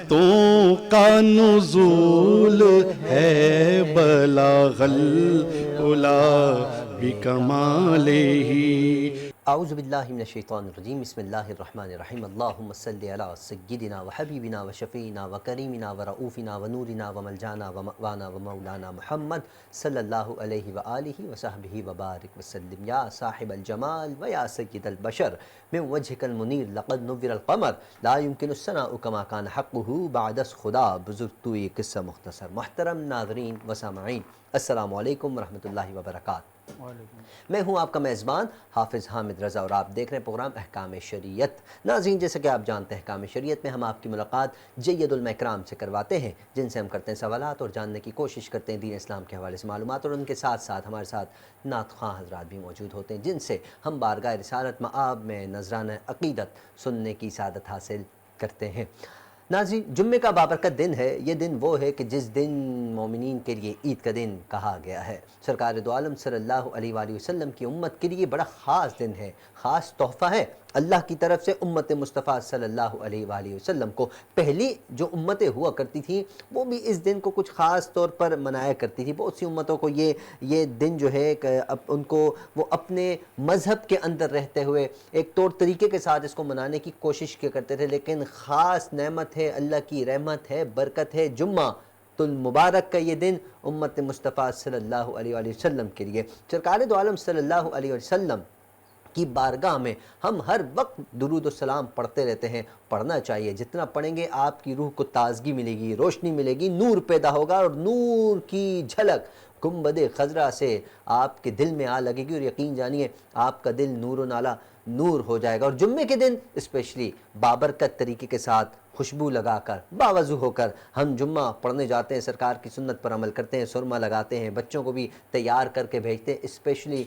رحمتوں کا نزول ہے بلاغ العلا بکمالہ۔ اعوذ باللہ من الشیطان الرجیم، بسم اللہ الرحمن الرحیم، اللہم صلی علی سیدنا و حبیبنا و شفیعنا و کریمنا و رؤوفنا و نورنا و ملجانا و مأوانا و مولانا محمد صلی اللہ علیہ وآلہ وصحبہ وبارک وسلم۔ یا صاحب الجمال و یا سید البشر من وجہک المنیر لقد نور القمر لا يمکن الثناء کما کان حقہ بعد از خدا۔ بزرگ تو یہ قصہ مختصر۔ محترم ناظرین و سامعین، السلام علیکم ورحمۃ اللہ وبرکاتہ۔ میں ہوں آپ کا میزبان حافظ حامد رضا اور آپ دیکھ رہے ہیں پروگرام احکام شریعت۔ ناظرین، جیسا کہ آپ جانتے ہیں احکام شریعت میں ہم آپ کی ملاقات جید علماء کرام سے کرواتے ہیں، جن سے ہم کرتے ہیں سوالات اور جاننے کی کوشش کرتے ہیں دین اسلام کے حوالے سے معلومات، اور ان کے ساتھ ساتھ ہمارے ساتھ نعت خواں حضرات بھی موجود ہوتے ہیں، جن سے ہم بارگاہ رسالت مآب میں نذرانہ عقیدت سننے کی سعادت حاصل کرتے ہیں۔ ناظرین، جمعے کا بابرکت دن ہے۔ یہ دن وہ ہے کہ جس دن مومنین کے لیے عید کا دن کہا گیا ہے۔ سرکار دو عالم صلی اللہ علیہ وآلہ وسلم کی امت کے لیے بڑا خاص دن ہے، خاص تحفہ ہے اللہ کی طرف سے امت مصطفیٰ صلی اللہ علیہ وآلہ وسلم کو۔ پہلی جو امتیں ہوا کرتی تھیں وہ بھی اس دن کو کچھ خاص طور پر منایا کرتی تھی۔ بہت سی امتوں کو یہ دن جو ہے کہ ان کو وہ اپنے مذہب کے اندر رہتے ہوئے ایک طور طریقے کے ساتھ اس کو منانے کی کوشش کیا کرتے تھے، لیکن خاص نعمت ہے، اللہ کی رحمت ہے، برکت ہے، جمعہ المبارک کا یہ دن امت مصطفیٰ صلی اللہ علیہ وآلہ وسلم کے لیے۔ سرکار دو عالم صلی اللہ علیہ وسلم کی بارگاہ میں ہم ہر وقت درود و سلام پڑھتے رہتے ہیں، پڑھنا چاہیے۔ جتنا پڑھیں گے آپ کی روح کو تازگی ملے گی، روشنی ملے گی، نور پیدا ہوگا، اور نور کی جھلک گنبد خضرا سے آپ کے دل میں آ لگے گی، اور یقین جانیے آپ کا دل نور و نالا نور ہو جائے گا۔ اور جمعے کے دن اسپیشلی بابرکت طریقے کے ساتھ خوشبو لگا کر باوضو ہو کر ہم جمعہ پڑھنے جاتے ہیں، سرکار کی سنت پر عمل کرتے ہیں، سرما لگاتے ہیں، بچوں کو بھی تیار کر کے بھیجتے ہیں۔ اسپیشلی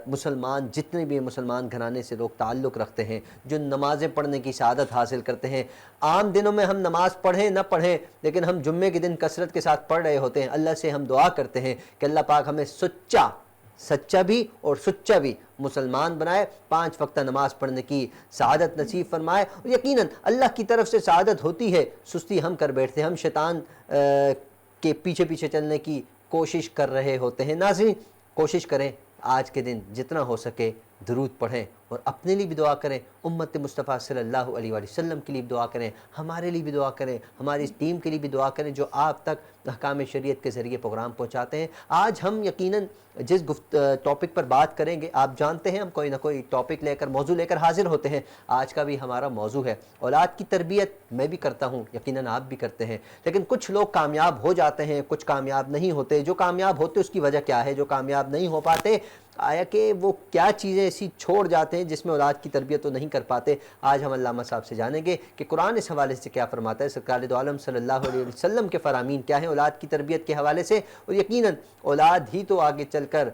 مسلمان جتنے بھی مسلمان گھرانے سے لوگ تعلق رکھتے ہیں، جو نمازیں پڑھنے کی سعادت حاصل کرتے ہیں۔ عام دنوں میں ہم نماز پڑھیں نہ پڑھیں، لیکن ہم جمعے کے دن کثرت کے ساتھ پڑھ رہے ہوتے ہیں۔ اللہ سے ہم دعا کرتے ہیں کہ اللہ پاک ہمیں سچا بھی اور سچا بھی مسلمان بنائے، 5 وقتہ نماز پڑھنے کی سعادت نصیب فرمائے۔ اور یقیناً اللہ کی طرف سے سعادت ہوتی ہے، سستی ہم کر بیٹھتے ہیں، ہم شیطان کے پیچھے پیچھے چلنے کی کوشش کر رہے ہوتے ہیں۔ ناظرین، کوشش کریں آج کے دن جتنا ہو سکے درود پڑھیں، اور اپنے لیے بھی دعا کریں، امت مصطفیٰ صلی اللہ علیہ وآلہ وسلم کے لیے بھی دعا کریں، ہمارے لیے بھی دعا کریں، ہماری اس ٹیم کے لیے بھی دعا کریں جو آپ تک احکام شریعت کے ذریعے پروگرام پہنچاتے ہیں۔ آج ہم یقیناً جس ٹاپک پر بات کریں گے، آپ جانتے ہیں ہم کوئی نہ کوئی ٹاپک لے کر، موضوع لے کر حاضر ہوتے ہیں۔ آج کا بھی ہمارا موضوع ہے اولاد کی تربیت۔ میں بھی کرتا ہوں، یقیناً آپ بھی کرتے ہیں، لیکن کچھ لوگ کامیاب ہو جاتے ہیں، کچھ کامیاب نہیں ہوتے۔ جو کامیاب ہوتے اس کی وجہ کیا ہے؟ جو کامیاب نہیں ہو پاتے، آیا کہ وہ کیا چیزیں ایسی چھوڑ جاتے ہیں جس میں اولاد کی تربیت تو نہیں کر پاتے؟ آج ہم علامہ صاحب سے جانیں گے کہ قرآن اس حوالے سے کیا فرماتا ہے، سرکار دو عالم صلی اللہ علیہ وسلم کے فرامین کیا ہیں اولاد کی تربیت کے حوالے سے، اور یقیناً اولاد ہی تو آگے چل کر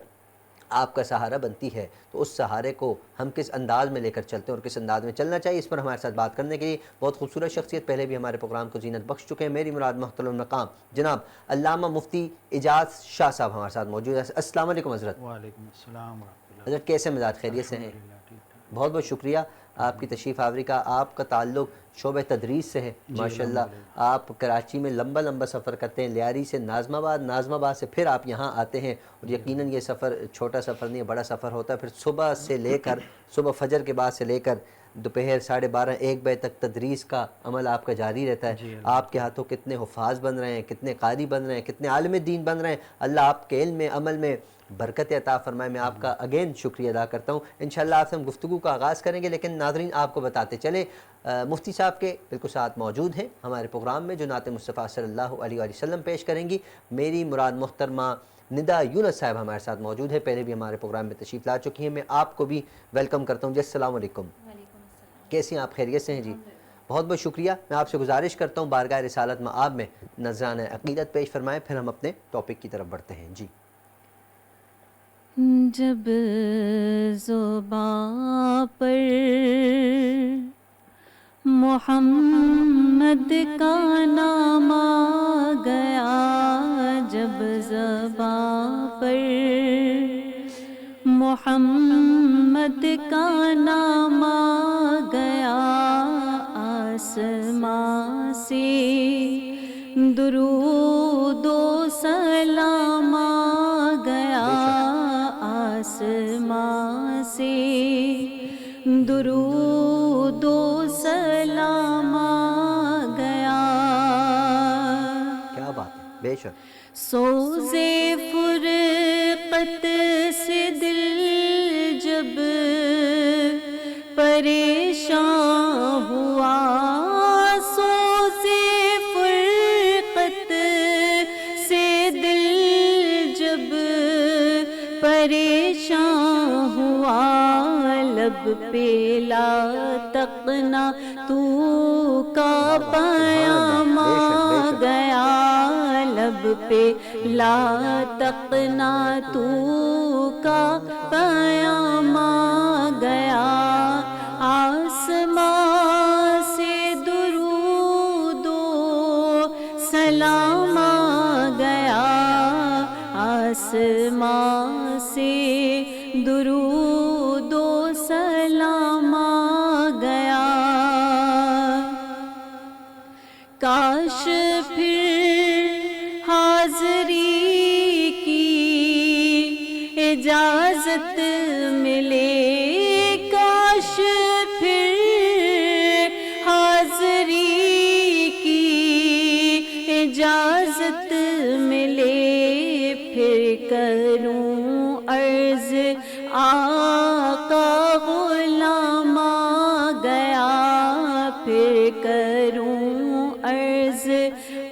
آپ کا سہارا بنتی ہے۔ تو اس سہارے کو ہم کس انداز میں لے کر چلتے ہیں اور کس انداز میں چلنا چاہیے، اس پر ہمارے ساتھ بات کرنے کے لیے بہت خوبصورت شخصیت پہلے بھی ہمارے پروگرام کو زینت بخش چکے ہیں۔ میری مراد محترم مقام جناب علامہ مفتی اعجاز شاہ صاحب ہمارے ساتھ موجود ہیں۔ السلام علیکم حضرت۔ وعلیکم السلام ورحمۃ اللہ۔ حضرت کیسے مزاج؟ خیریت سے ہیں؟ بہت بہت شکریہ آپ کی تشریف آوری کا۔ آپ کا تعلق شعبہ تدریس سے ہے ماشاءاللہ۔ آپ کراچی میں لمبا سفر کرتے ہیں، لیاری سے ناظم آباد، ناظم آباد سے پھر آپ یہاں آتے ہیں، اور یقیناً یہ سفر چھوٹا سفر نہیں ہے، بڑا سفر ہوتا ہے۔ پھر صبح سے لے کر صبح فجر کے بعد سے لے کر دوپہر 12:30 1 بجے تک تدریس کا عمل آپ کا جاری رہتا ہے۔ آپ کے ہاتھوں کتنے حفاظ بن رہے ہیں، کتنے قاری بن رہے ہیں، کتنے عالم دین بن رہے ہیں۔ اللہ آپ کے علم میں، عمل میں برکت عطا فرمائے۔ میں آپ کا اگین شکریہ ادا کرتا ہوں۔ انشاءاللہ آپ سے ہم گفتگو کا آغاز کریں گے، لیکن ناظرین آپ کو بتاتے چلیں مفتی صاحب کے بالکل ساتھ موجود ہیں ہمارے پروگرام میں، جو نعت مصطفیٰ صلی اللہ علیہ وآلہ وسلم پیش کریں گی۔ میری مراد محترمہ ندا یونس صاحب ہمارے ساتھ موجود ہے، پہلے بھی ہمارے پروگرام میں تشریف لا چکی ہیں۔ میں آپ کو بھی ویلکم کرتا ہوں جی۔ السلام علیکم۔ کیسی ہیں آپ؟ خیریت سے ہیں جی؟ بہت بہت شکریہ۔ میں آپ سے گزارش کرتا ہوں بارگاہ رسالت مآب میں نذرانہ عقیدت پیش فرمائیں، پھر ہم اپنے ٹاپک کی طرف بڑھتے ہیں جی۔ جب زباں پر محمد کا نام آ گیا، جب زباں پر محمد کا نام آ گیا، آسماں سے درود و سلام آ گیا، آسماں سے درود و سلام آ گیا۔ کیا بات ہے، بے شک۔ سوزے فرقت سے دل جب پریشان ہوا، سوزے فرقت سے دل جب پریشان ہوا، لب پہ لا تقنا تو کا پیام آ گیا، لب پہ لا تقنا تو کا پیام آ گیا، آسمان سے درود و سلام آ گیا، آسمان سے درود و سلام آ گیا۔ کاش پھر حاضری کی اجازت ملے، کاش پھر حاضری کی اجازت ملے، پھر کروں عرض آقا غلام آ گیا، پھر کروں عرض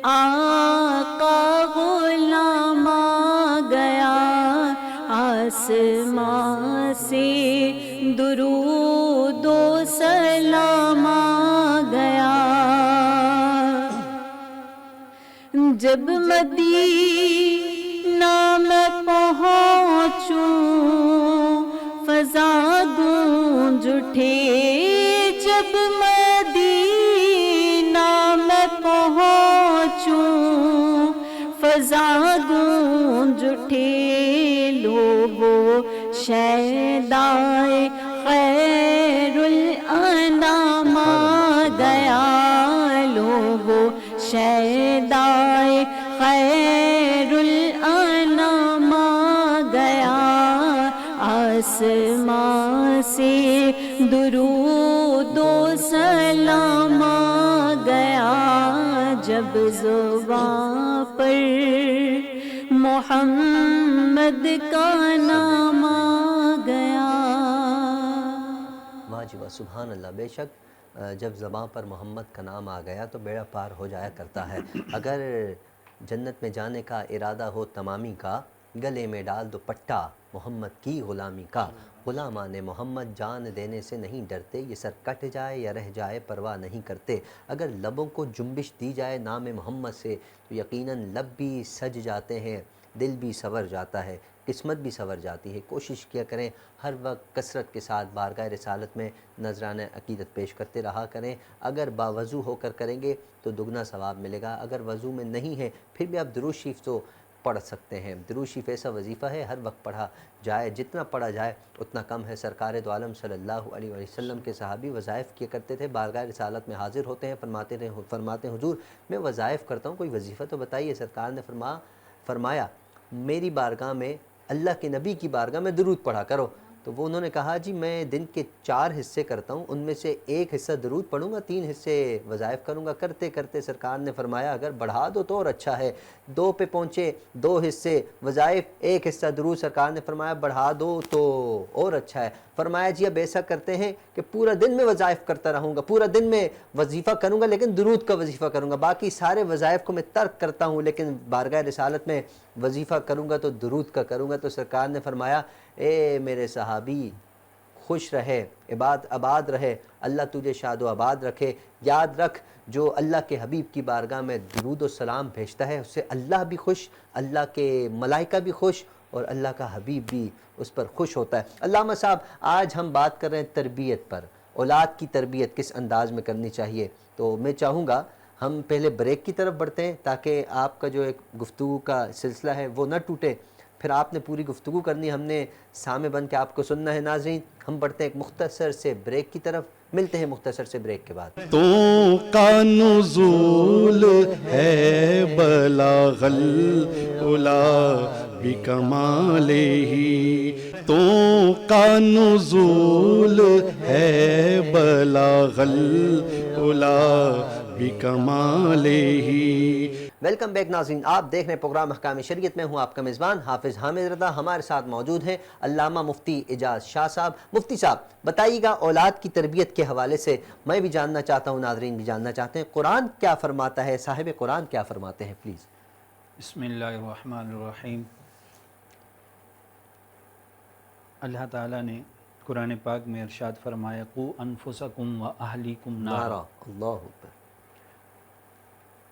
آقا غلام آ گیا، آسمان سے درود و سلام آ گیا۔ جب مدینہ میں پہنچوں فضا گونج اٹھے، جب مدینہ میں پہنچوں فضا گونج اٹھے، لوگو شیدائے خیر الانام آ گیا، لوگو شیدائے خیر الانام آ گیا، آسمان سے درود و سلام آ گیا، جب زباں پر محمد کا نام آ گیا۔ واہ جی واہ، سبحان اللہ۔ بے شک جب زباں پر محمد کا نام آ گیا تو بیڑا پار ہو جایا کرتا ہے۔ اگر جنت میں جانے کا ارادہ ہو تمامی کا، گلے میں ڈال دو پٹا محمد کی غلامی کا، غلامان محمد جان دینے سے نہیں ڈرتے، یہ سر کٹ جائے یا رہ جائے پرواہ نہیں کرتے۔ اگر لبوں کو جنبش دی جائے نام محمد سے تو یقیناً لب بھی سج جاتے ہیں، دل بھی سنور جاتا ہے، قسمت بھی سنور جاتی ہے۔ کوشش کیا کریں ہر وقت کثرت کے ساتھ بارگاہ رسالت میں نذرانہ عقیدت پیش کرتے رہا کریں۔ اگر باوضو ہو کر کریں گے تو دگنا ثواب ملے گا، اگر وضو میں نہیں ہے پھر بھی آپ درود شریف تو پڑھ سکتے ہیں۔ درود شریف ایسا وظیفہ ہے ہر وقت پڑھا جائے، جتنا پڑھا جائے اتنا کم ہے۔ سرکار دو عالم صلی اللہ علیہ وسلم کے صحابی وظائف کیا کرتے تھے، بارگاہ رسالت میں حاضر ہوتے ہیں، فرماتے ہیں حضور میں وظائف کرتا ہوں، کوئی وظیفہ تو بتائیے۔ سرکار نے فرمایا میری بارگاہ میں، اللہ کے نبی کی بارگاہ میں درود پڑھا کرو۔ تو وہ انہوں نے کہا جی میں دن کے 4 حصے کرتا ہوں، ان میں سے 1 حصہ درود پڑھوں گا، 3 حصے وظائف کروں گا۔ کرتے کرتے سرکار نے فرمایا اگر بڑھا دو تو اور اچھا ہے، 2 پہ پہنچے، 2 حصے وظائف، 1 حصہ درود۔ سرکار نے فرمایا بڑھا دو تو اور اچھا ہے۔ فرمایا جی اب ایسا کرتے ہیں کہ پورا دن میں وظائف کرتا رہوں گا، پورا دن میں وظیفہ کروں گا لیکن درود کا وظیفہ کروں گا، باقی سارے وظائف کو میں ترک کرتا ہوں لیکن بارگاہ رسالت میں وظیفہ کروں گا تو درود کا کروں گا۔ تو سرکار نے فرمایا اے میرے صحابی خوش رہے، آباد رہے، اللہ تجھے شاد و آباد رکھے۔ یاد رکھ جو اللہ کے حبیب کی بارگاہ میں درود و سلام بھیجتا ہے اس سے اللہ بھی خوش، اللہ کے ملائکہ بھی خوش اور اللہ کا حبیب بھی اس پر خوش ہوتا ہے۔ علامہ صاحب آج ہم بات کر رہے ہیں تربیت پر، اولاد کی تربیت کس انداز میں کرنی چاہیے۔ تو میں چاہوں گا ہم پہلے بریک کی طرف بڑھتے ہیں تاکہ آپ کا جو ایک گفتگو کا سلسلہ ہے وہ نہ ٹوٹے، پھر آپ نے پوری گفتگو کرنی، ہم نے سامع بن کے آپ کو سننا ہے۔ ناظرین ہم بڑھتے ہیں ایک مختصر سے بریک کی طرف، ملتے ہیں مختصر سے بریک کے بعد. تو کا نزول ہے بلاغ العلا بکمالہ، تو کا نزول ہے بلاغ العلا بکمالہ. ویلکم بیک ناظرین، آپ دیکھ رہے ہیں پروگرام احکام شریعت میں ہوں آپ کا میزبان حافظ حامد رضا. ہمارے ساتھ موجود ہیں علامہ مفتی اعجاز شاہ صاحب. مفتی صاحب بتائیے گا اولاد کی تربیت کے حوالے سے میں بھی جاننا چاہتا ہوں، ناظرین بھی جاننا چاہتے ہیں، قرآن کیا فرماتا ہے، صاحب قرآن کیا فرماتے ہیں پلیز. بسم اللہ الرحمن الرحیم. اللہ تعالیٰ نے قرآن پاک میں ارشاد فرمایا قو انفسکم و اہلیکم نارا. نعرہ اللہ اکبر.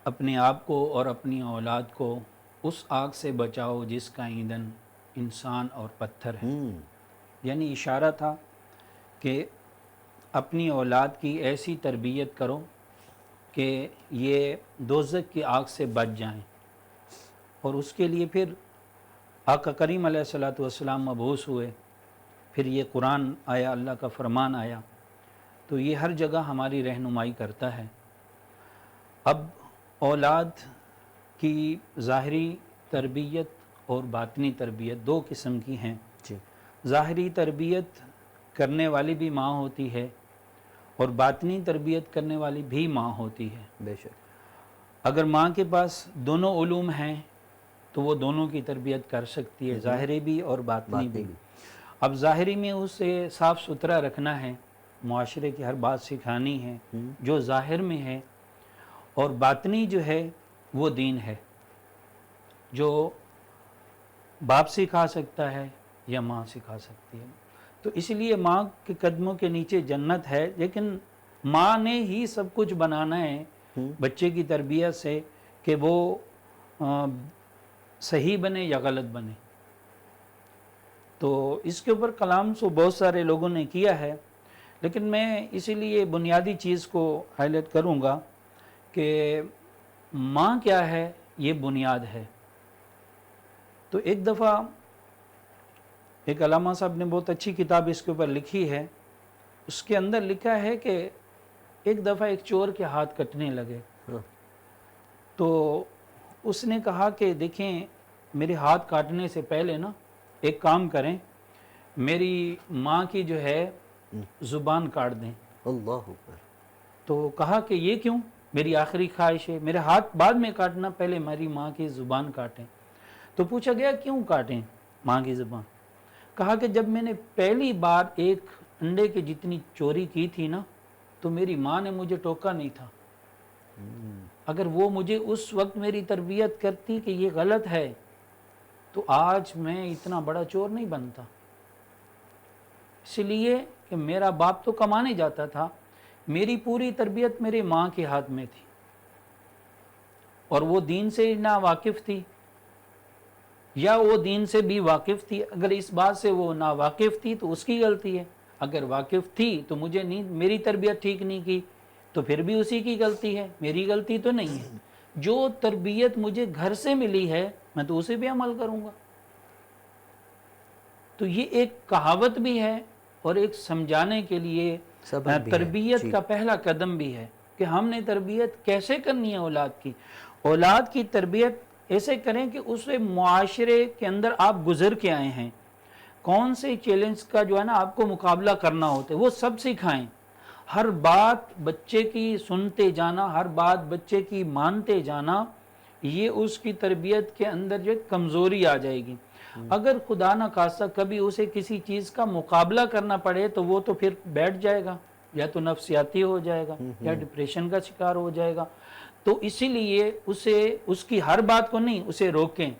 اپنے آپ کو اور اپنی اولاد کو اس آگ سے بچاؤ جس کا ایندھن انسان اور پتھر ہے. یعنی اشارہ تھا کہ اپنی اولاد کی ایسی تربیت کرو کہ یہ دوزخ کی آگ سے بچ جائیں، اور اس کے لیے پھر آقا کریم علیہ الصلوۃ والسلام مبعوث ہوئے، پھر یہ قرآن آیا، اللہ کا فرمان آیا، تو یہ ہر جگہ ہماری رہنمائی کرتا ہے. اب اولاد کی ظاہری تربیت اور باطنی تربیت دو قسم کی ہیں. جی. ظاہری تربیت کرنے والی بھی ماں ہوتی ہے اور باطنی تربیت کرنے والی بھی ماں ہوتی ہے. بے شک. اگر ماں کے پاس دونوں علوم ہیں تو وہ دونوں کی تربیت کر سکتی ہے، ظاہری بھی اور باطنی بھی. اب ظاہری میں اسے صاف ستھرا رکھنا ہے، معاشرے کی ہر بات سکھانی ہے جو ظاہر میں ہے، اور باطنی جو ہے وہ دین ہے جو باپ سکھا سکتا ہے یا ماں سکھا سکتی ہے. تو اس لیے ماں کے قدموں کے نیچے جنت ہے، لیکن ماں نے ہی سب کچھ بنانا ہے بچے کی تربیت سے کہ وہ صحیح بنے یا غلط بنے. تو اس کے اوپر کلام سو بہت سارے لوگوں نے کیا ہے، لیکن میں اسی لیے بنیادی چیز کو ہائی لائٹ کروں گا کہ ماں کیا ہے، یہ بنیاد ہے. تو ایک دفعہ ایک علامہ صاحب نے بہت اچھی کتاب اس کے اوپر لکھی ہے، اس کے اندر لکھا ہے کہ ایک دفعہ ایک چور کے ہاتھ کٹنے لگے. تو اس نے کہا کہ دیکھیں میرے ہاتھ کاٹنے سے پہلے نا ایک کام کریں، میری ماں کی جو ہے زبان کاٹ دیں. اللہ اکبر. تو کہا کہ یہ کیوں؟ میری آخری خواہش ہے، میرے ہاتھ بعد میں کاٹنا، پہلے میری ماں کی زبان کاٹیں. تو پوچھا گیا کیوں کاٹیں ماں کی زبان؟ کہا کہ جب میں نے پہلی بار ایک انڈے کی جتنی چوری کی تھی نا تو میری ماں نے مجھے ٹوکا نہیں تھا. اگر وہ مجھے اس وقت میری تربیت کرتی کہ یہ غلط ہے تو آج میں اتنا بڑا چور نہیں بنتا. اس لیے کہ میرا باپ تو کمانے جاتا تھا، میری پوری تربیت میری ماں کے ہاتھ میں تھی، اور وہ دین سے نہ واقف تھی یا وہ دین سے بھی واقف تھی. اگر اس بات سے وہ نا واقف تھی تو اس کی غلطی ہے، اگر واقف تھی تو مجھے نہیں، میری تربیت ٹھیک نہیں کی تو پھر بھی اسی کی غلطی ہے، میری غلطی تو نہیں ہے. جو تربیت مجھے گھر سے ملی ہے میں تو اسے بھی عمل کروں گا. تو یہ ایک کہاوت بھی ہے اور ایک سمجھانے کے لیے تربیت کا پہلا قدم بھی ہے کہ ہم نے تربیت کیسے کرنی ہے اولاد کی. اولاد کی تربیت ایسے کریں کہ اسے معاشرے کے اندر آپ گزر کے آئے ہیں، کون سے چیلنج کا جو ہے نا آپ کو مقابلہ کرنا ہوتا ہے وہ سب سکھائیں. ہر بات بچے کی سنتے جانا، ہر بات بچے کی مانتے جانا، یہ اس کی تربیت کے اندر جو کمزوری آ جائے گی. اگر خدا نہ خواستہ کبھی اسے کسی چیز کا مقابلہ کرنا پڑے تو وہ تو پھر بیٹھ جائے گا، یا تو نفسیاتی ہو جائے گا یا ڈپریشن کا شکار ہو جائے گا. تو اسی لیے اسے اس کی ہر بات کو نہیں، اسے روکیں،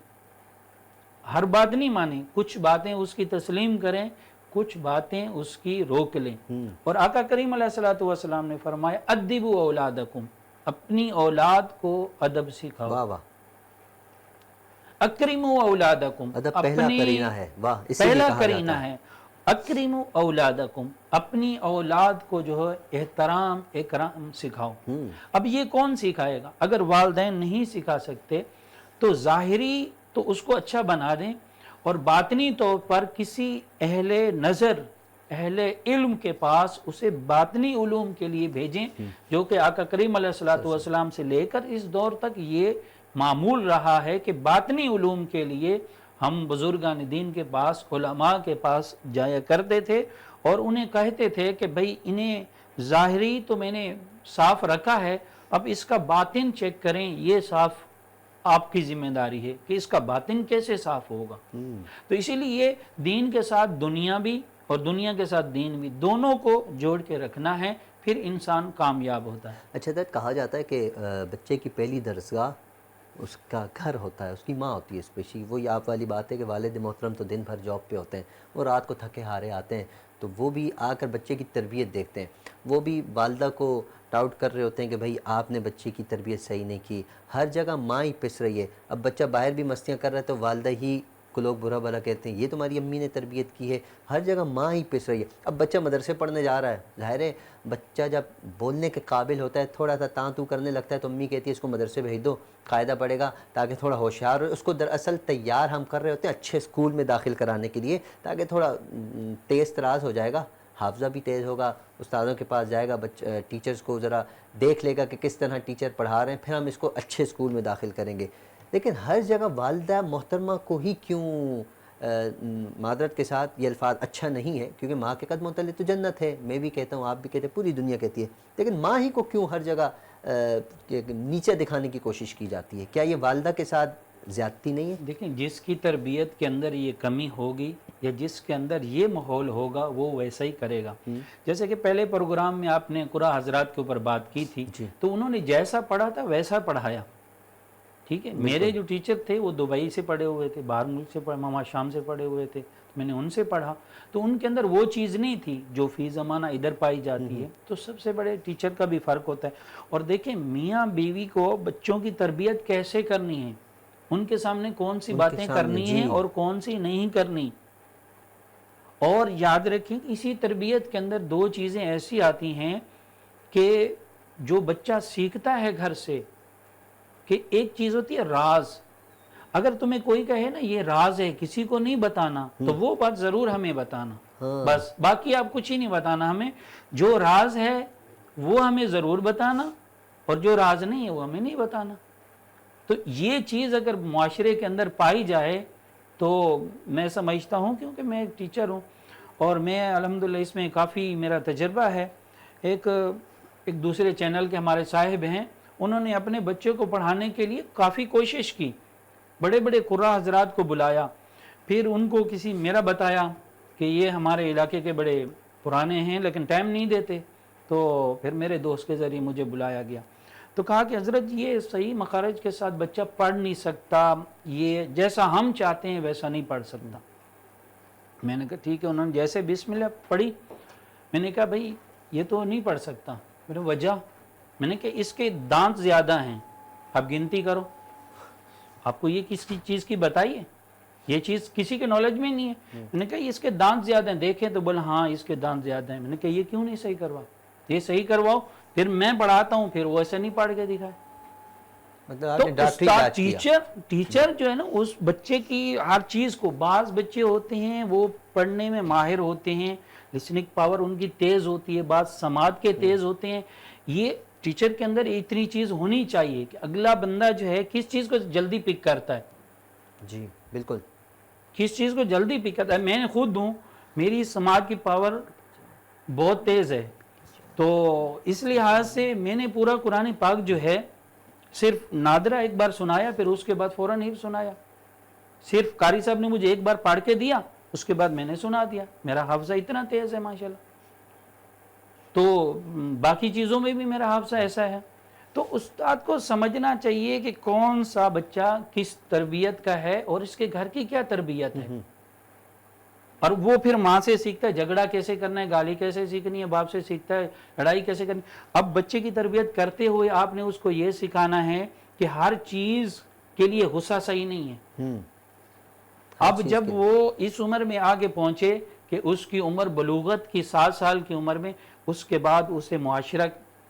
ہر بات نہیں مانیں، کچھ باتیں اس کی تسلیم کریں، کچھ باتیں اس کی روک لیں. اور آقا کریم علیہ الصلوۃ والسلام نے فرمایا ادبوا اولادکم، اپنی اولاد کو ادب سکھاؤ. واہ واہ. اکرموا اولادکم، ادب پہلا کرینہ ہے. واہ، پہلا کرینہ ہے. اکرموا اولادکم، اپنی اولاد کو جو ہے احترام اکرام سکھاؤ. اب یہ کون سکھائے گا؟ اگر والدین نہیں سکھا سکتے تو ظاہری تو اس کو اچھا بنا دیں، اور باطنی طور پر کسی اہل نظر اہل علم کے پاس اسے باطنی علوم کے لیے بھیجیں، جو کہ آقا کریم علیہ الصلوۃ والسلام سے لے کر اس دور تک یہ معمول رہا ہے کہ باطنی علوم کے لیے ہم بزرگان دین کے پاس، علماء کے پاس جایا کرتے تھے اور انہیں کہتے تھے کہ بھئی انہیں ظاہری تو میں نے صاف رکھا ہے، اب اس کا باطن چیک کریں، یہ صاف آپ کی ذمہ داری ہے کہ اس کا باطن کیسے صاف ہوگا۔ تو اسی لیے دین کے ساتھ دنیا بھی اور دنیا کے ساتھ دین بھی، دونوں کو جوڑ کے رکھنا ہے، پھر انسان کامیاب ہوتا ہے۔ اچھا حضرت، کہا جاتا ہے کہ بچے کی پہلی درسگاہ اس کا گھر ہوتا ہے، اس کی ماں ہوتی ہے اسپیشلی۔ وہی آپ والی بات ہے کہ والد محترم تو دن بھر جاب پہ ہوتے ہیں، وہ رات کو تھکے ہارے آتے ہیں، تو وہ بھی آ کر بچے کی تربیت دیکھتے ہیں، وہ بھی والدہ کو ڈاؤٹ کر رہے ہوتے ہیں کہ بھئی آپ نے بچے کی تربیت صحیح نہیں کی، ہر جگہ ماں ہی پس رہی ہے۔ اب بچہ باہر بھی مستیاں کر رہا ہے تو والدہ ہی کو لوگ برا بھلا کہتے ہیں، یہ تمہاری امی نے تربیت کی ہے، ہر جگہ ماں ہی پس رہی ہے۔ اب بچہ مدرسے پڑھنے جا رہا ہے، ظاہر ہے بچہ جب بولنے کے قابل ہوتا ہے، تھوڑا سا تاں تو کرنے لگتا ہے تو امی کہتی ہے اس کو مدرسے بھیج دو، قاعدہ پڑھے گا تاکہ تھوڑا ہوشیار ہو۔ اس کو دراصل تیار ہم کر رہے ہوتے ہیں اچھے اسکول میں داخل کرانے کے لیے، تاکہ تھوڑا تیز تراز ہو جائے گا، حافظہ بھی تیز ہوگا، استادوں کے پاس جائے گا، ٹیچرز کو ذرا دیکھ لے گا کہ کس طرح ٹیچر پڑھا رہے ہیں، پھر ہم اس کو اچھے اسکول میں داخل کریں گے۔ لیکن ہر جگہ والدہ محترمہ کو ہی کیوں، معذرت کے ساتھ یہ الفاظ اچھا نہیں ہے کیونکہ ماں کے قدموں تلے تو جنت ہے، میں بھی کہتا ہوں، آپ بھی کہتے ہیں، پوری دنیا کہتی ہے، لیکن ماں ہی کو کیوں ہر جگہ نیچے دکھانے کی کوشش کی جاتی ہے؟ کیا یہ والدہ کے ساتھ زیادتی نہیں ہے؟ دیکھیں، جس کی تربیت کے اندر یہ کمی ہوگی یا جس کے اندر یہ ماحول ہوگا وہ ویسا ہی کرے گا۔ جیسے کہ پہلے پروگرام میں آپ نے قرآن حضرات کے اوپر بات کی تھی، تو انہوں نے جیسا پڑھا تھا ویسا پڑھایا، ٹھیک ہے۔ میرے جو ٹیچر تھے وہ دبئی سے پڑھے ہوئے تھے، باہر ملک سے ماما شام سے پڑھے ہوئے تھے، میں نے ان سے پڑھا، تو ان کے اندر وہ چیز نہیں تھی جو فی زمانہ ادھر پائی جاتی ہے۔ تو سب سے بڑے ٹیچر کا بھی فرق ہوتا ہے۔ اور دیکھیں، میاں بیوی کو بچوں کی تربیت کیسے کرنی ہے، ان کے سامنے کون سی باتیں کرنی ہیں اور کون سی نہیں کرنی۔ اور یاد رکھیں، اسی تربیت کے اندر دو چیزیں ایسی آتی ہیں کہ جو بچہ سیکھتا ہے گھر سے، کہ ایک چیز ہوتی ہے راز۔ اگر تمہیں کوئی کہے نا یہ راز ہے، کسی کو نہیں بتانا، تو وہ بات ضرور ہمیں بتانا، بس باقی آپ کچھ ہی نہیں بتانا ہمیں۔ جو راز ہے وہ ہمیں ضرور بتانا، اور جو راز نہیں ہے وہ ہمیں نہیں بتانا۔ تو یہ چیز اگر معاشرے کے اندر پائی جائے تو میں سمجھتا ہوں، کیونکہ میں ایک ٹیچر ہوں اور میں الحمدللہ اس میں کافی میرا تجربہ ہے۔ ایک دوسرے چینل کے ہمارے صاحب ہیں، انہوں نے اپنے بچے کو پڑھانے کے لیے کافی کوشش کی، بڑے بڑے قراء حضرات کو بلایا، پھر ان کو کسی میرا بتایا کہ یہ ہمارے علاقے کے بڑے پرانے ہیں لیکن ٹائم نہیں دیتے، تو پھر میرے دوست کے ذریعے مجھے بلایا گیا، تو کہا کہ حضرت یہ صحیح مخارج کے ساتھ بچہ پڑھ نہیں سکتا، یہ جیسا ہم چاہتے ہیں ویسا نہیں پڑھ سکتا۔ میں نے کہا ٹھیک ہے، انہوں نے جیسے بسم اللہ پڑھی، میں نے کہا بھئی یہ تو نہیں پڑھ سکتا، میرے وجہ، میں نے کہا اس کے دانت زیادہ ہیں، آپ گنتی کرو، آپ کو یہ کس چیز کی بتائیے، یہ چیز کسی کے نالج میں نہیں ہے۔ میں نے کہا اس کے دانت زیادہ ہیں، دیکھیں تو بولا ہاں اس کے دانت زیادہ ہیں۔ میں نے کہا یہ کیوں نہیں صحیح کروا، یہ صحیح کرواؤ، پھر میں پڑھاتا ہوں، پھر وہ ایسے نہیں پڑھ کے دکھائے۔ تو استاد ٹیچر جو ہے نا، اس بچے کی ہر چیز کو، بعض بچے ہوتے ہیں وہ پڑھنے میں ماہر ہوتے ہیں، لسننگ پاور ان کی تیز ہوتی ہے، بعض سماعت کے تیز ہوتے ہیں، یہ ٹیچر کے اندر اتنی چیز ہونی چاہیے کہ اگلا بندہ جو ہے کس چیز کو جلدی پک کرتا ہے۔ جی بالکل، کس چیز کو جلدی پک کرتا ہے۔ میں نے خود ہوں، میری سماعت کی پاور بہت تیز ہے، تو اس لحاظ سے میں نے پورا قرآن پاک جو ہے صرف نادرہ ایک بار سنایا، پھر اس کے بعد فوراً ہی سنایا، صرف قاری صاحب نے مجھے ایک بار پڑھ کے دیا، اس کے بعد میں نے سنا دیا، میرا حافظہ اتنا تیز ہے ماشاءاللہ۔ تو باقی چیزوں میں بھی میرا حافظہ ایسا ہے۔ تو استاد کو سمجھنا چاہیے کہ کون سا بچہ کس تربیت کا ہے اور اس کے گھر کی کیا تربیت ہے، اور وہ پھر ماں سے سیکھتا ہے جھگڑا کیسے کرنا ہے، گالی کیسے سیکھنی ہے، باپ سے سیکھتا ہے لڑائی کیسے کرنی ہے۔ اب بچے کی تربیت کرتے ہوئے آپ نے اس کو یہ سکھانا ہے کہ ہر چیز کے لیے غصہ صحیح نہیں ہے۔ اب جب وہ اس عمر میں آگے پہنچے کہ اس کی عمر بلوغت کی 7 سال کی عمر میں، اس کے بعد اسے معاشرہ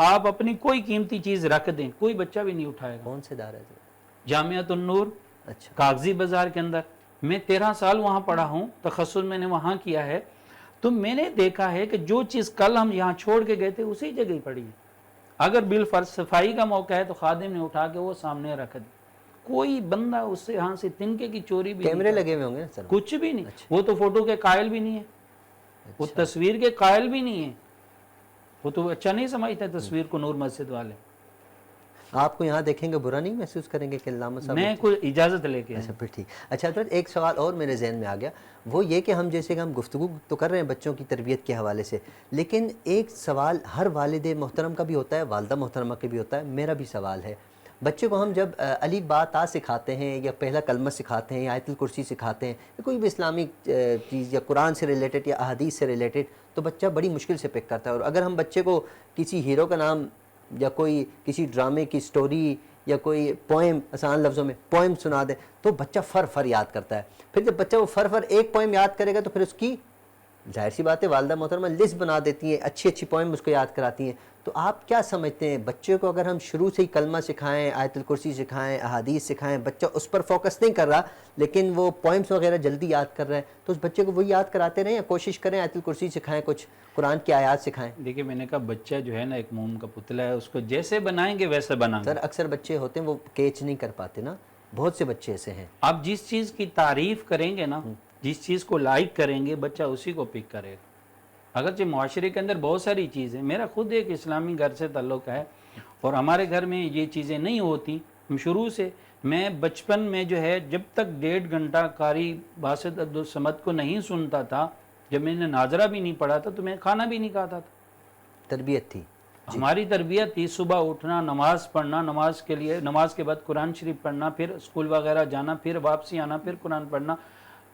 آپ اپنی کوئی قیمتی چیز رکھ دیں کوئی بچہ بھی نہیں اٹھائے گا. کون سے ادارہ ہے؟ جامعۃ النور اچھا کاغذی بازار کے اندر. میں 13 سال وہاں پڑھا ہوں, تخصص میں نے وہاں کیا ہے. تو میں نے دیکھا ہے کہ جو چیز کل ہم یہاں چھوڑ کے گئے تھے اسی جگہ ہی پڑی ہے. اگر بالفرض صفائی کا موقع ہے تو خادم نے اٹھا کے وہ سامنے رکھ دی. کوئی بندہ اس سے یہاں سے تنکے کی چوری بھی کیمرے نہیں لگے ہوئے ہوں گے نا سر؟ کچھ بھی نہیں. وہ تو فوٹو کے قائل بھی نہیں ہے, وہ تصویر کے قائل بھی نہیں ہے. وہ تو اچھا نہیں سمجھتے تصویر کو نور مسجد والے. آپ کو یہاں دیکھیں گے برا نہیں محسوس کریں گے کہ علامہ صاحب؟ میں کوئی اجازت لے کے اچھا پھر ٹھیک. اچھا حضرت ایک سوال اور میرے ذہن میں آ گیا, وہ یہ کہ ہم جیسے کہ ہم گفتگو تو کر رہے ہیں بچوں کی تربیت کے حوالے سے, لیکن ایک سوال ہر والد محترم کا بھی ہوتا ہے, والدہ محترمہ کا بھی ہوتا ہے, میرا بھی سوال ہے. بچے کو ہم جب الف با تا سکھاتے ہیں یا پہلا کلمہ سکھاتے ہیں یا آیت الکرسی سکھاتے ہیں یا کوئی بھی اسلامک چیز یا قرآن سے ریلیٹڈ یا احادیث سے ریلیٹڈ, تو بچہ بڑی مشکل سے پک کرتا ہے. اور اگر ہم بچے کو کسی ہیرو کا نام یا کوئی کسی ڈرامے کی سٹوری یا کوئی پوئم, آسان لفظوں میں پوئم سنا دیں تو بچہ فر یاد کرتا ہے. پھر جب بچہ وہ فر ایک پوئم یاد کرے گا تو پھر اس کی ظاہر سی بات ہے والدہ محترمہ لسٹ بنا دیتی ہیں, اچھی پوئم اس کو یاد کراتی ہیں. تو آپ کیا سمجھتے ہیں بچے کو اگر ہم شروع سے ہی کلمہ سکھائیں, آیت الکرسی سکھائیں, احادیث سکھائیں, بچہ اس پر فوکس نہیں کر رہا لیکن وہ پوئمس وغیرہ جلدی یاد کر رہا ہے, تو اس بچے کو وہی یاد کراتے رہیں یا کوشش کریں آیت الکرسی سکھائیں, کچھ قرآن کی آیات سکھائیں؟ دیکھیں میں نے کہا بچہ جو ہے نا ایک موم کا پتلا ہے, اس کو جیسے بنائیں گے ویسے بنائیں گے. سر اکثر بچے ہوتے ہیں وہ کیچ نہیں کر پاتے نا, بہت سے بچے ایسے ہیں. آپ جس چیز کی تعریف کریں گے نا, جس چیز کو لائک کریں گے بچہ اسی کو پک کرے گا. اگرچہ معاشرے کے اندر بہت ساری چیزیں, میرا خود ایک اسلامی گھر سے تعلق ہے اور ہمارے گھر میں یہ چیزیں نہیں ہوتی. ہم شروع سے, میں بچپن میں جو ہے جب تک 1.5 گھنٹہ قاری باسط عبدالصمد کو نہیں سنتا تھا, جب میں نے ناظرہ بھی نہیں پڑھا تھا تو میں کھانا بھی نہیں کھاتا تھا. تربیت تھی ہماری تربیت تھی, صبح اٹھنا, نماز پڑھنا, نماز کے لیے نماز کے بعد قرآن شریف پڑھنا, پھر اسکول وغیرہ جانا, پھر واپسی آنا, پھر قرآن پڑھنا.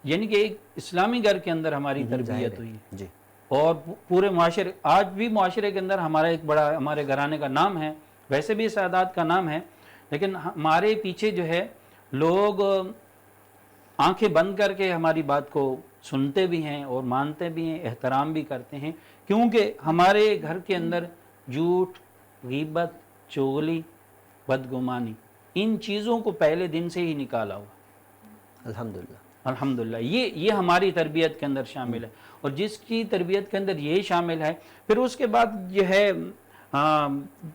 یعنی کہ ایک اسلامی گھر کے اندر ہماری تربیت ہوئی. جی. اور پورے معاشرے, آج بھی معاشرے کے اندر ہمارا ایک بڑا ہمارے گھرانے کا نام ہے, ویسے بھی سادات کا نام ہے, لیکن ہمارے پیچھے جو ہے لوگ آنکھیں بند کر کے ہماری بات کو سنتے بھی ہیں اور مانتے بھی ہیں, احترام بھی کرتے ہیں, کیونکہ ہمارے گھر کے اندر جھوٹ, غیبت, چغلی, بدگمانی, ان چیزوں کو پہلے دن سے ہی نکالا ہوا. الحمدللہ الحمدللہ یہ ہماری تربیت کے اندر شامل ہے. اور جس کی تربیت کے اندر یہ شامل ہے, پھر اس کے بعد جو ہے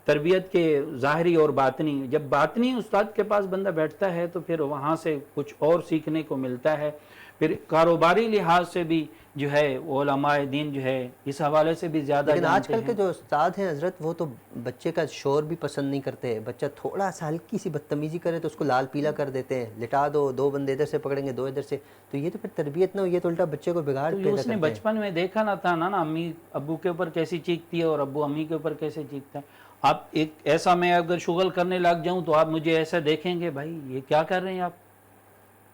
تربیت کے ظاہری اور باطنی. جب باطنی استاد کے پاس بندہ بیٹھتا ہے تو پھر وہاں سے کچھ اور سیکھنے کو ملتا ہے. پھر کاروباری لحاظ سے بھی جو ہے علماء دین جو ہے اس حوالے سے بھی زیادہ لیکن آج جانتے کل کے جو استاد ہیں حضرت وہ تو بچے کا شور بھی پسند نہیں کرتے. بچہ تھوڑا سا ہلکی سی بدتمیزی کرے تو اس کو لال پیلا کر دیتے ہیں, لٹا دو, 2 بندے ادھر سے پکڑیں گے 2 ادھر سے. تو یہ تو پھر تربیت نہ ہو, یہ تو الٹا بچے کو بگاڑ پیدا اس نے کرتے ہیں. بچپن میں دیکھا نہ تھا نا امی ابو کے اوپر کیسی چیختی ہے اور ابو امی کے اوپر کیسے چیختا ہے. آپ ایک ایسا, میں اگر شغل کرنے لگ جاؤں تو آپ مجھے ایسا دیکھیں گے, بھائی یہ کیا کر رہے ہیں آپ,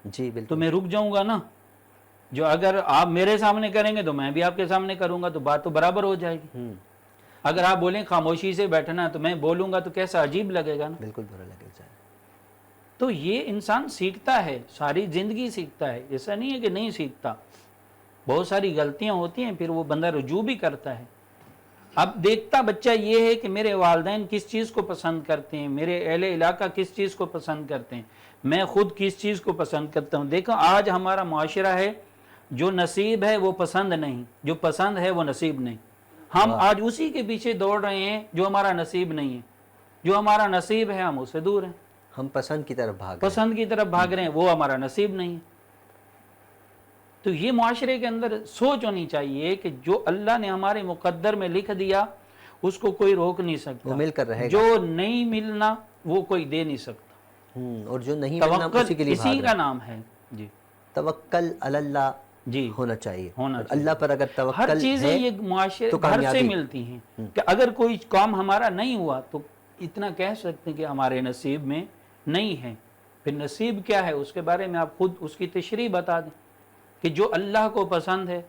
جی بالکل, تو میں رک جاؤں گا نا. جو اگر آپ میرے سامنے کریں گے تو میں بھی آپ کے سامنے کروں گا, تو بات تو برابر ہو جائے گی. اگر آپ بولیں خاموشی سے بیٹھنا تو میں بولوں گا تو کیسا عجیب لگے گا نا. بالکل برا لگے جائے. تو یہ انسان سیکھتا ہے, ساری زندگی سیکھتا ہے, ایسا نہیں ہے کہ نہیں سیکھتا. بہت ساری غلطیاں ہوتی ہیں, پھر وہ بندہ رجوع بھی کرتا ہے. اب دیکھتا بچہ یہ ہے کہ میرے والدین کس چیز کو پسند کرتے ہیں, میرے اہل علاقہ کس چیز کو پسند کرتے ہیں, میں خود کس چیز کو پسند کرتا ہوں. دیکھو آج ہمارا معاشرہ ہے, جو نصیب ہے وہ پسند نہیں, جو پسند ہے وہ نصیب نہیں. ہم آج اسی کے پیچھے دوڑ رہے ہیں جو ہمارا نصیب نہیں ہے. جو ہمارا نصیب ہے ہم اس سے دور ہیں. ہم پسند کی طرف بھاگ رہے ہیں. پسند کی طرف بھاگ رہے ہیں, وہ ہمارا نصیب نہیں ہے. تو یہ معاشرے کے اندر سوچ ہونی چاہیے کہ جو اللہ نے ہمارے مقدر میں لکھ دیا اس کو کوئی روک نہیں سکتا. وہ مل کر رہے گا. جو نہیں ملنا وہ کوئی دے نہیں سکتا. اور جو نہیں ملنا اسی کے لیے بھاگ رہے ہیں. اسی کا نام ہے جی توکل علی اللہ جی ہونا چاہیے. ہونا چاہیے. اللہ پر اگر توکل ہر چیزیں ہے یہ معاشرے تو گھر سے کامیابی ملتی ہیں. کہ اگر کوئی کام ہمارا نہیں ہوا تو اتنا کہہ سکتے ہیں کہ ہمارے نصیب میں نہیں ہے. پھر نصیب کیا ہے اس کے بارے میں آپ خود اس کی تشریح بتا دیں کہ جو اللہ کو پسند ہے.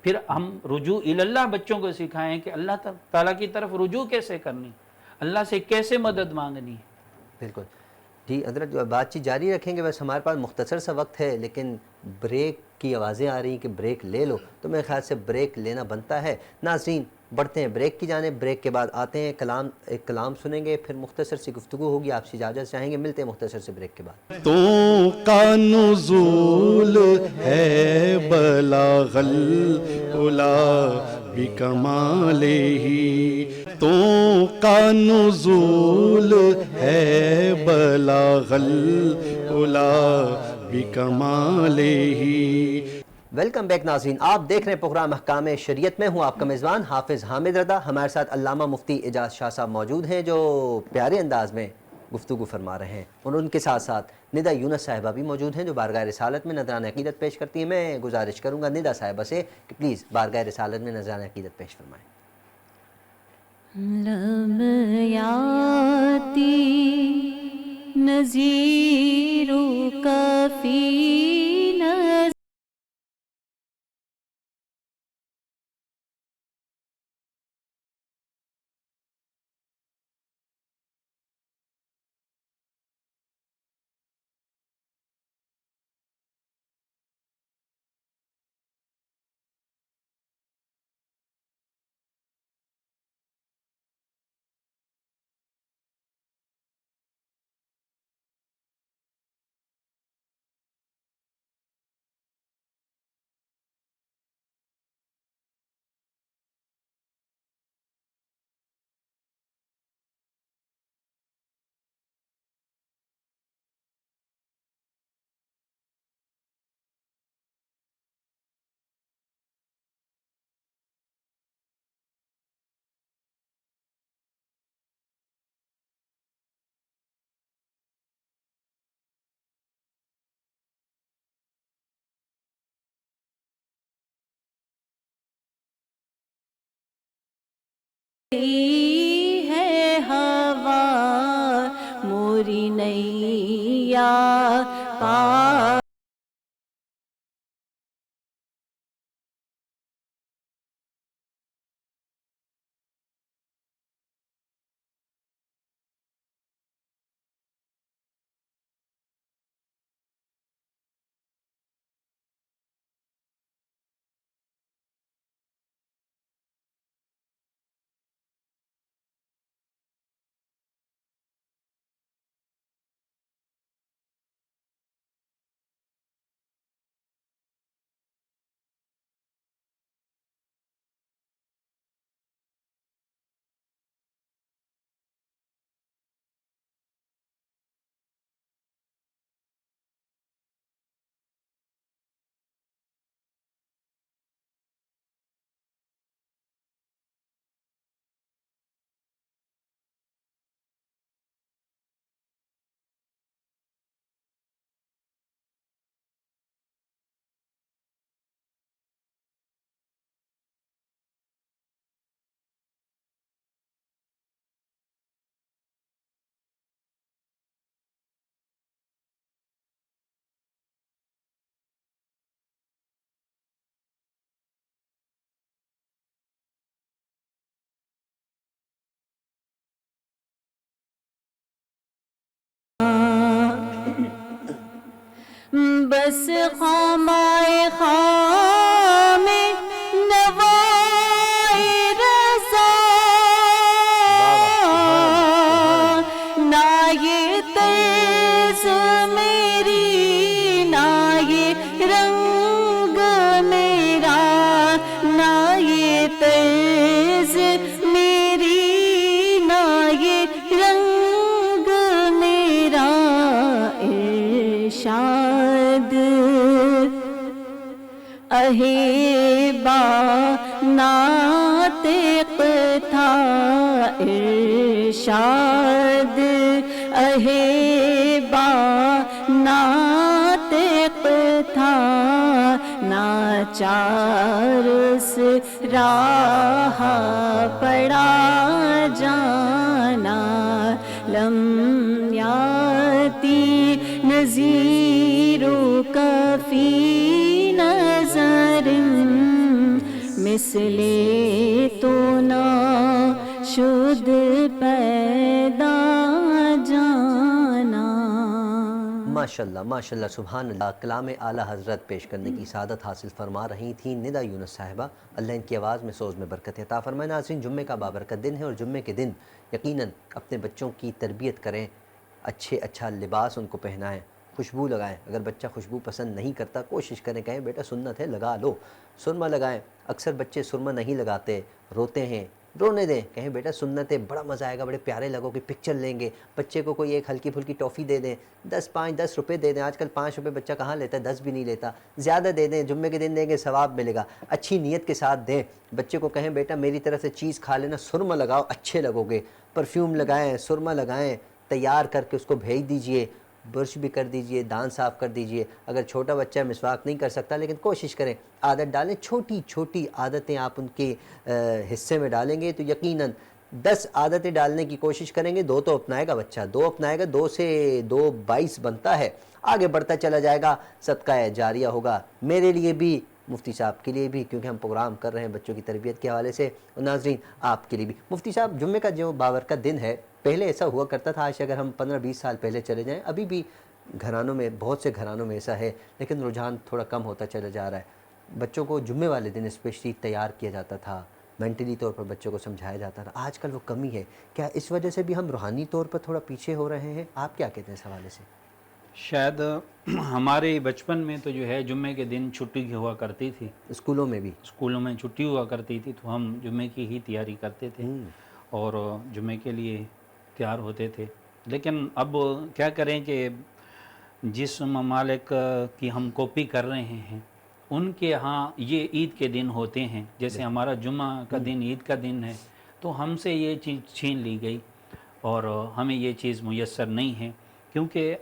پھر ہم رجوع اللہ بچوں کو سکھائیں کہ اللہ تعالیٰ کی طرف رجوع کیسے کرنی, اللہ سے کیسے مدد مانگنی ہے. بالکل جی حضرت, بات چیت جاری رکھیں گے. بس ہمارے پاس مختصر سا وقت ہے, لیکن بریک کی آوازیں آ رہی ہیں کہ بریک لے لو, تو میرے خیال سے بریک لینا بنتا ہے. ناظرین بڑھتے ہیں بریک کی جانب، بریک کے بعد آتے ہیں ایک کلام سنیں گے، پھر مختصر سی گفتگو ہوگی، آپ سے اجازت چاہیں گے، ملتے ہیں مختصر سے بریک کے بعد۔ تو کا نزول ہے بلاغ العلا بکمالہ، تو کا نزول ہے بلاغ العلا بکمالہ۔ ویلکم بیک ناظرین، آپ دیکھ رہے ہیں پروگرام احکام شریعت میں، ہوں آپ کا میزبان حافظ حامد رضا۔ ہمارے ساتھ علامہ مفتی اعجاز شاہ صاحب موجود ہیں جو پیارے انداز میں گفتگو فرما رہے ہیں، اور ان کے ساتھ ساتھ ندا یونس صاحبہ بھی موجود ہیں جو بارگاہ رسالت میں نذرانہ عقیدت پیش کرتی ہیں۔ میں گزارش کروں گا ندا صاحبہ سے کہ پلیز بارگاہ رسالت میں نذرانہ عقیدت پیش فرمائیں۔ لمیاتی نذیرو کفی نذیر ہے ہوا موری نیا پا بس خامائے خام نوائے رضا نہ یہ طرز میری نہ یہ رنگ میرا نہ یہ طرز میری نہ یہ رنگ میرا ارشاد اہیبا ناطق تھا ارشاد اہیبا ناطق تھا ناچار سے راہ پڑا جانا لم یاتی نذیرو کفی نظر مثل تو نہ شد پیدا جانا۔ ماشاءاللہ ماشاءاللہ سبحان اللہ. کلام اعلیٰ حضرت پیش کرنے کی سعادت حاصل فرما رہی تھیں ندا یونس صاحبہ. اللہ ان کی آواز میں سوز میں برکت عطا فرمائے. ناظرین، جمعے کا بابرکت دن ہے اور جمعے کے دن یقیناً اپنے بچوں کی تربیت کریں، اچھا لباس ان کو پہنائیں، خوشبو لگائیں. اگر بچہ خوشبو پسند نہیں کرتا کوشش کریں، کہیں بیٹا سنت ہے لگا لو. سرما لگائیں. اکثر بچے سرما نہیں لگاتے، روتے ہیں، رونے دیں. کہیں بیٹا سنت ہے، بڑا مزہ آئے گا، بڑے پیارے لگو گے، پکچر لیں گے. بچے کو کوئی ایک ہلکی پھلکی ٹافی دے دیں، 10 روپے دے دیں. آج کل 5 روپے بچہ کہاں لیتا ہے، 10 بھی نہیں لیتا. زیادہ دے دیں، جمعے کے دن دیں گے ثواب ملے گا. اچھی نیت کے ساتھ دیں. بچے کو کہیں بیٹا میری طرف سے چیز کھا لینا، سرما لگاؤ، اچھے لگو گے. پرفیوم لگائیں، سرما لگائیں، تیار کر کے اس کو بھیج دیجئے. برش بھی کر دیجئے، دانت صاف کر دیجئے. اگر چھوٹا بچہ مسواک نہیں کر سکتا لیکن کوشش کریں، عادت ڈالیں. چھوٹی چھوٹی عادتیں آپ ان کے حصے میں ڈالیں گے تو یقیناً 10 عادتیں ڈالنے کی کوشش کریں گے. 2 تو اپنائے گا بچہ، 2 اپنائے گا، 2 سے 2 22 بنتا ہے. آگے بڑھتا چلا جائے گا، صدقہ جاریہ ہوگا میرے لیے بھی، مفتی صاحب کے لیے بھی، کیونکہ ہم پروگرام کر رہے ہیں بچوں کی تربیت کے حوالے سے. اور ناظرین آپ کے لیے بھی. مفتی صاحب، جمعے کا جو بابرکت دن ہے، پہلے ایسا ہوا کرتا تھا، آج اگر ہم 15-20 سال پہلے چلے جائیں، ابھی بھی گھرانوں میں، بہت سے گھرانوں میں ایسا ہے، لیکن رجحان تھوڑا کم ہوتا چلا جا رہا ہے. بچوں کو جمعے والے دن اسپیشلی تیار کیا جاتا تھا، مینٹلی طور پر بچوں کو سمجھایا جاتا تھا. آج کل وہ کمی ہے. کیا اس وجہ سے بھی ہم روحانی طور پر تھوڑا پیچھے ہو رہے ہیں؟ آپ کیا کہتے ہیں اس حوالے سے؟ شاید ہمارے بچپن میں تو جو ہے جمعے کے دن چھٹی ہوا کرتی تھی، اسکولوں میں بھی اسکولوں میں چھٹی ہوا کرتی تھی، تو ہم جمعے کی ہی تیاری کرتے تھے اور جمعے کے لیے تیار ہوتے تھے. لیکن اب کیا کریں کہ جس ممالک کی ہم کاپی کر رہے ہیں ان کے ہاں یہ عید کے دن ہوتے ہیں، جیسے ہمارا جمعہ کا دن عید کا دن ہے، تو ہم سے یہ چیز چھین لی گئی اور ہمیں یہ چیز میسر نہیں ہے. کیونکہ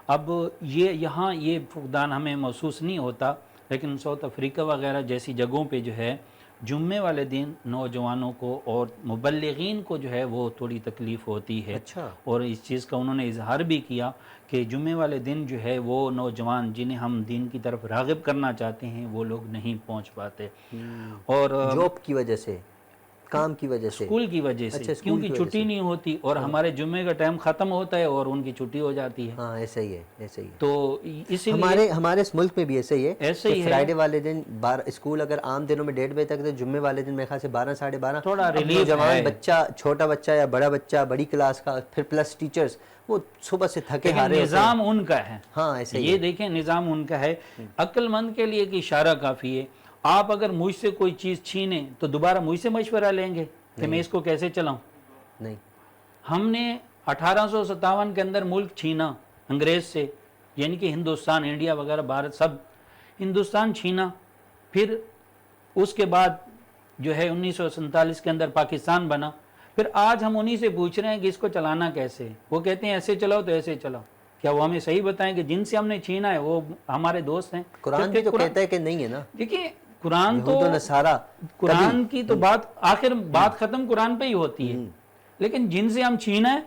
اب یہاں یہ فقدان ہمیں محسوس نہیں ہوتا، لیکن ساؤتھ افریقہ وغیرہ جیسی جگہوں پہ جو ہے جمعے والے دن نوجوانوں کو اور مبلغین کو جو ہے وہ تھوڑی تکلیف ہوتی ہے. اچھا. اور اس چیز کا انہوں نے اظہار بھی کیا کہ جمعے والے دن جو ہے وہ نوجوان جنہیں ہم دین کی طرف راغب کرنا چاہتے ہیں وہ لوگ نہیں پہنچ پاتے. اور جاب کی وجہ سے، کام کی وجہ سے، اسکول کی وجہ سے، کیونکہ چھٹی نہیں ہوتی اور ہمارے جمعے کا ٹائم ختم ہوتا ہے اور ان کی چھٹی ہو جاتی ہے. ہاں ایسا ہی ہے، ایسا ہی ہے. تو اسی لیے ہمارے اس ملک میں بھی ایسا ہی ہے. ایسا ہی ہے. فرائیڈے والے دن اسکول اگر عام دنوں میں 1:30 بجے تک، تو جمعے والے دن میرے خیال سے 12 ساڑھے 12. تھوڑا ریلیف نوجوان ہے. بچہ، چھوٹا بچہ یا بڑا بچہ، بڑی کلاس کا، پھر پلس ٹیچرز، وہ صبح سے تھکے ہارے ہوتے ہیں. نظام ان کا ہے. ہاں ایسا ہی ہے. یہ دیکھیں نظام ان کا ہے. عقل مند کے لیے ایک اشارہ کافی ہے. آپ اگر مجھ سے کوئی چیز چھینیں تو دوبارہ مجھ سے مشورہ لیں گے کہ میں اس کو کیسے چلاؤں؟ نہیں. ہم نے 1857 کے اندر ملک چھینا انگریز سے، یعنی کہ ہندوستان، انڈیا وغیرہ، بھارت، سب ہندوستان چھینا. پھر اس کے بعد جو ہے 1947 کے اندر پاکستان بنا. پھر آج ہم انہی سے پوچھ رہے ہیں کہ اس کو چلانا کیسے. وہ کہتے ہیں ایسے چلاؤ تو ایسے چلاؤ. کیا وہ ہمیں صحیح بتائیں کہ جن سے ہم نے چھینا ہے وہ ہمارے دوست ہیں؟ قرآن بھی تو کہتا ہے کہ نہیں ہے نا. دیکھیے قرآن تو، قرآن کی تو بات آخر بات ختم قرآن پہ ہی ہوتی ہے. لیکن جن سے ہم چھینا ہے،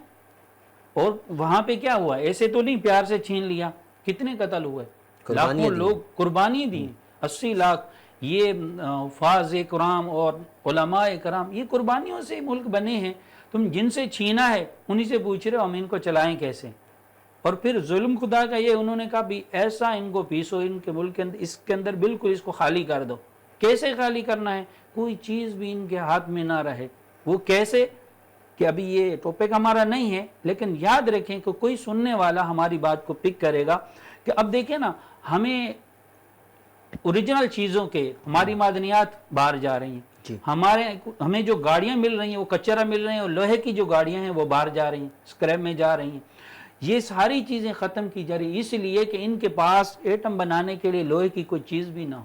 اور وہاں پہ کیا ہوا، ایسے تو نہیں پیار سے چھین لیا. کتنے قتل ہوئے، لاکھوں لوگ قربانی دی، 80 لاکھ. یہ حفاظ کرام اور علماء کرام، یہ قربانیوں سے ملک بنے ہیں. تم جن سے چھینا ہے انہی سے پوچھ رہے ہو ہم ان کو چلائیں کیسے. اور پھر ظلم خدا کا یہ انہوں نے کہا بھی ایسا ان کو پیسو، ان کے ملک کے اندر، اس کے اندر بالکل اس کو خالی کر دو. کیسے خالی کرنا ہے؟ کوئی چیز بھی ان کے ہاتھ میں نہ رہے. وہ کیسے کہ ابھی یہ ٹاپک ہمارا نہیں ہے، لیکن یاد رکھیں کہ کوئی سننے والا ہماری بات کو پک کرے گا. کہ اب دیکھیں نا، ہمیں اوریجنل چیزوں کے، ہماری معدنیات باہر جا رہی ہیں. ہمیں جو گاڑیاں مل رہی ہیں وہ کچرا مل رہی ہیں، اور لوہے کی جو گاڑیاں ہیں وہ باہر جا رہی ہیں، اسکریپ میں جا رہی ہیں. یہ ساری چیزیں ختم کی جا رہی ہیں، اس لیے کہ ان کے پاس ایٹم بنانے کے لیے لوہے کی کوئی چیز بھی نہ ہو،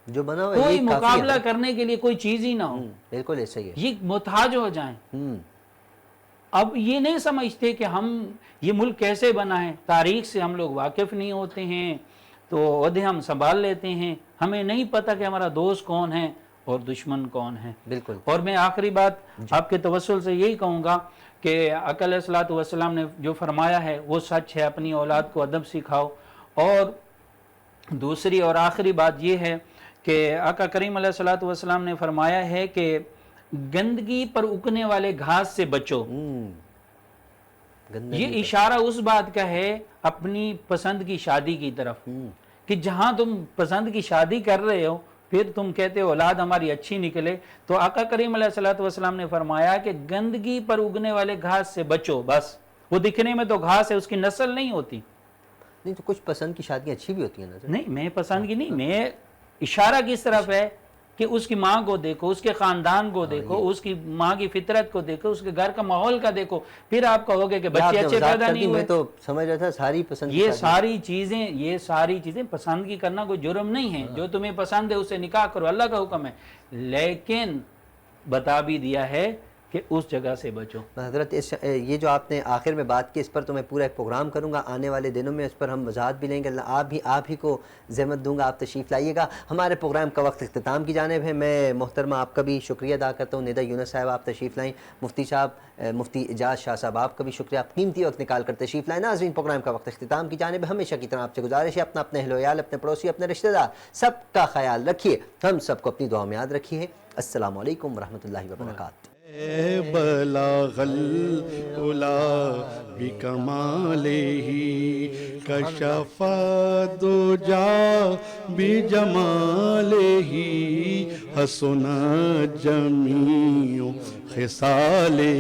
جو بنا ہوا کوئی مقابلہ کرنے کے لیے کوئی چیز ہی نہ ہو. بالکل ایسا ہی ہے. یہ محتاج ہو جائیں. اب یہ نہیں سمجھتے کہ یہ ملک کیسے بنا ہے. تاریخ سے ہم لوگ واقف نہیں ہوتے ہیں تو عہدے ہم سنبھال لیتے ہیں. ہمیں نہیں پتہ کہ ہمارا دوست کون ہے اور دشمن کون ہے. بالکل. اور میں آخری بات آپ کے توسل سے یہی کہوں گا کہ آقا علیہ الصلوۃ والسلام نے جو فرمایا ہے وہ سچ ہے. اپنی اولاد کو ادب سکھاؤ. اور دوسری اور آخری بات یہ ہے کہ آقا کریم علیہ الصلوۃ والسلام نے فرمایا ہے کہ گندگی پر اگنے والے گھاس سے بچو. یہ اشارہ اس بات کا ہے اپنی پسند کی شادی کی طرف کہ جہاں تم پسند کی شادی کر رہے ہو پھر تم کہتے ہو اولاد ہماری اچھی نکلے، تو آقا کریم علیہ الصلوۃ والسلام نے فرمایا کہ گندگی پر اگنے والے گھاس سے بچو، بس وہ دکھنے میں تو گھاس ہے، اس کی نسل نہیں ہوتی۔ نہیں تو کچھ پسند کی شادیاں اچھی بھی ہوتی ہیں نا؟ نہیں، میں پسند کی نہیں، میں اشارہ کس طرف ہے کہ اس کی ماں کو دیکھو، اس کے خاندان کو دیکھو، اس کی ماں کی فطرت کو دیکھو، اس کے گھر کا ماحول کا دیکھو، پھر آپ کہو گے کہ بچے اچھے پیدا نہیں ہوئے۔ میں تو سمجھ رہا تھا ساری پسند یہ ساری چیزیں پسند کی کرنا کوئی جرم نہیں ہے، جو تمہیں پسند ہے اس سے نکاح کرو، اللہ کا حکم ہے، لیکن بتا بھی دیا ہے کہ اس جگہ سے بچو۔ حضرت یہ جو آپ نے آخر میں بات کی اس پر تو میں پورا ایک پروگرام کروں گا آنے والے دنوں میں، اس پر ہم وضاحت بھی لیں گے، آپ ہی کو زحمت دوں گا، آپ تشریف لائیے گا۔ ہمارے پروگرام کا وقت اختتام کی جانب ہے، میں محترمہ آپ کا بھی شکریہ ادا کرتا ہوں، ندا یونس صاحب آپ تشریف لائیں، مفتی صاحب مفتی اعجاز شاہ صاحب آپ کا بھی شکریہ، آپ قیمتی وقت نکال کر تشریف لائیں۔ ناظرین پروگرام کا وقت اختتام کی جانب ہے، ہمیشہ کی طرح آپ سے گزارش ہے اپنا اپنے اہل و عیال، اپنے پڑوسی، اپنے رشتہ دار سب کا خیال رکھیے، ہم سب کو اپنی دعا میں یاد رکھیے۔ السلام علیکم ورحمۃ اللہ وبرکاتہ۔ بلاغ العلا بکمالہ کشف الدجی بجمالہ حسن جمیع خصالہ۔